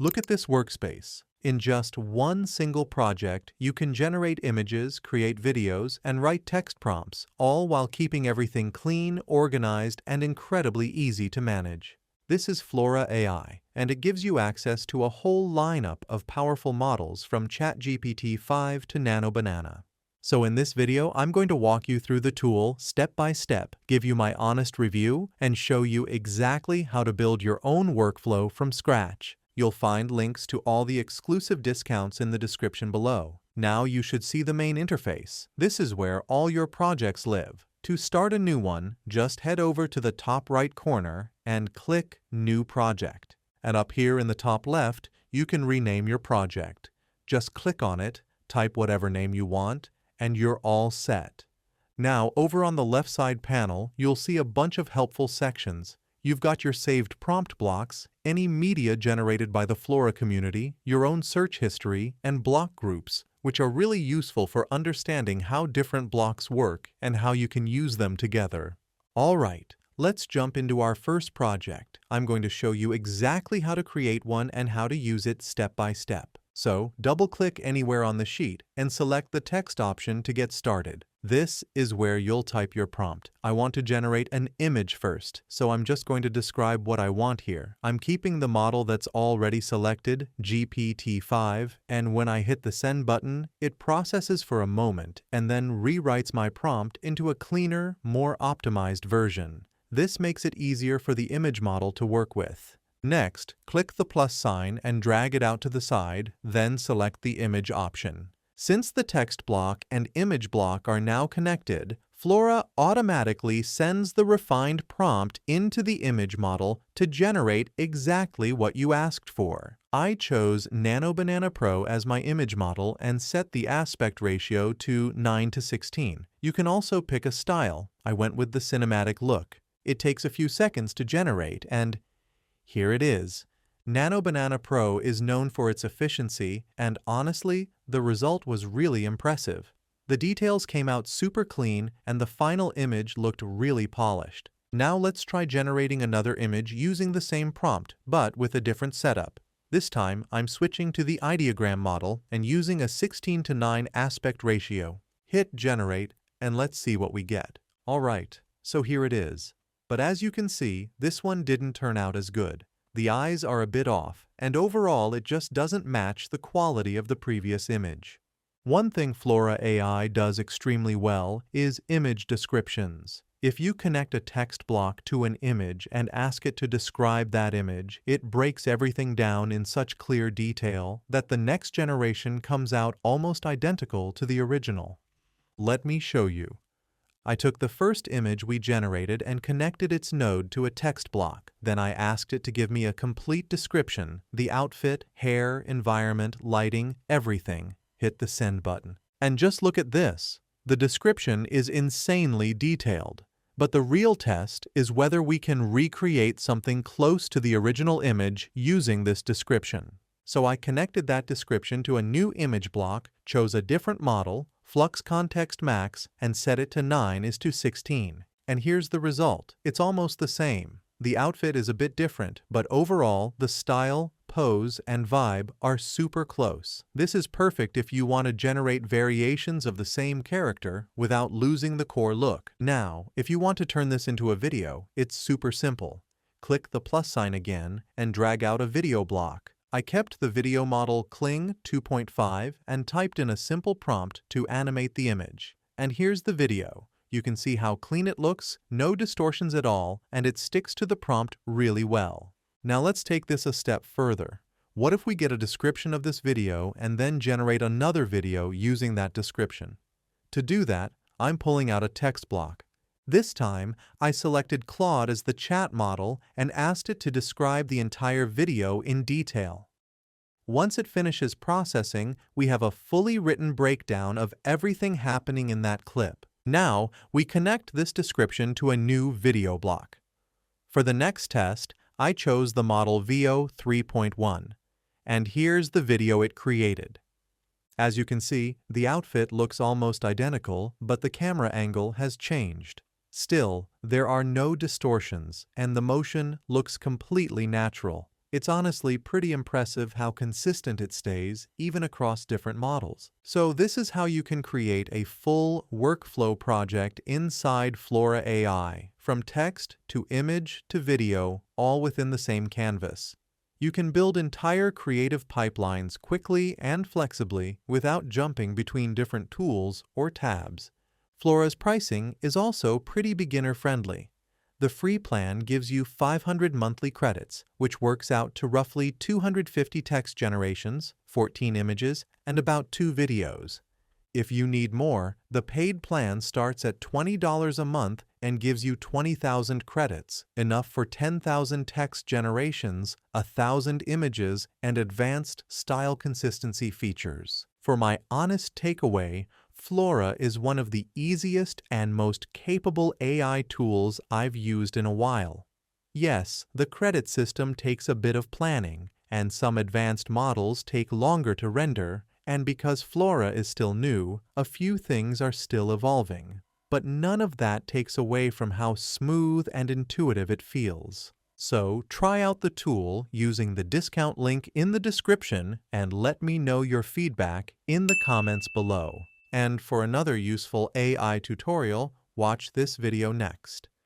Look at this workspace. In just one single project, you can generate images, create videos, and write text prompts, all while keeping everything clean, organized, and incredibly easy to manage. This is Flora AI, and it gives you access to a whole lineup of powerful models from ChatGPT 5 to Nano Banana. So in this video, I'm going to walk you through the tool step by step, give you my honest review, and show you exactly how to build your own workflow from scratch. You'll find links to all the exclusive discounts in the description below. Now you should see the main interface. This is where all your projects live. To start a new one, just head over to the top right corner and click New Project. And up here in the top left, you can rename your project. Just click on it, type whatever name you want, and you're all set. Now, over on the left side panel, you'll see a bunch of helpful sections. You've got your saved prompt blocks, any media generated by the Flora community, your own search history, and block groups, which are really useful for understanding how different blocks work and how you can use them together. All right, let's jump into our first project. I'm going to show you exactly how to create one and how to use it step by step. So, double-click anywhere on the sheet and select the text option to get started. This is where you'll type your prompt. I want to generate an image first, so I'm just going to describe what I want here. I'm keeping the model that's already selected, GPT-5, and when I hit the send button, it processes for a moment and then rewrites my prompt into a cleaner, more optimized version. This makes it easier for the image model to work with. Next, click the plus sign and drag it out to the side, then select the image option. Since the text block and image block are now connected, Flora automatically sends the refined prompt into the image model to generate exactly what you asked for. I chose Nano Banana Pro as my image model and set the aspect ratio to 9:16. You can also pick a style. I went with the cinematic look. It takes a few seconds to generate, and here it is. Nano Banana Pro is known for its efficiency, and honestly, the result was really impressive. The details came out super clean, and the final image looked really polished. Now let's try generating another image using the same prompt, but with a different setup. This time, I'm switching to the ideogram model and using a 16:9 aspect ratio. Hit Generate, and let's see what we get. Alright, so here it is. But as you can see, this one didn't turn out as good. The eyes are a bit off, and overall it just doesn't match the quality of the previous image. One thing Flora AI does extremely well is image descriptions. If you connect a text block to an image and ask it to describe that image, it breaks everything down in such clear detail that the next generation comes out almost identical to the original. Let me show you. I took the first image we generated and connected its node to a text block. Then I asked it to give me a complete description, the outfit, hair, environment, lighting, everything. Hit the send button. And just look at this. The description is insanely detailed. But the real test is whether we can recreate something close to the original image using this description. So I connected that description to a new image block, chose a different model, Flux Context Max, and set it to 9:16. And here's the result. It's almost the same. The outfit is a bit different, but overall, the style, pose, and vibe are super close. This is perfect if you want to generate variations of the same character without losing the core look. Now, if you want to turn this into a video, it's super simple. Click the plus sign again and drag out a video block. I kept the video model Kling 2.5 and typed in a simple prompt to animate the image. And here's the video. You can see how clean it looks, no distortions at all, and it sticks to the prompt really well. Now let's take this a step further. What if we get a description of this video and then generate another video using that description? To do that, I'm pulling out a text block. This time, I selected Claude as the chat model and asked it to describe the entire video in detail. Once it finishes processing, we have a fully written breakdown of everything happening in that clip. Now, we connect this description to a new video block. For the next test, I chose the model VO 3.1, and here's the video it created. As you can see, the outfit looks almost identical, but the camera angle has changed. Still, there are no distortions, and the motion looks completely natural. It's honestly pretty impressive how consistent it stays, even across different models. So this is how you can create a full workflow project inside Flora AI, from text to image to video, all within the same canvas. You can build entire creative pipelines quickly and flexibly without jumping between different tools or tabs. Flora's pricing is also pretty beginner-friendly. The free plan gives you 500 monthly credits, which works out to roughly 250 text generations, 14 images, and about 2 videos. If you need more, the paid plan starts at $20 a month and gives you 20,000 credits, enough for 10,000 text generations, 1,000 images, and advanced style consistency features. For my honest takeaway, Flora is one of the easiest and most capable AI tools I've used in a while. Yes, the credit system takes a bit of planning, and some advanced models take longer to render, and because Flora is still new, a few things are still evolving. But none of that takes away from how smooth and intuitive it feels. So try out the tool using the discount link in the description and let me know your feedback in the comments below. And for another useful AI tutorial, watch this video next.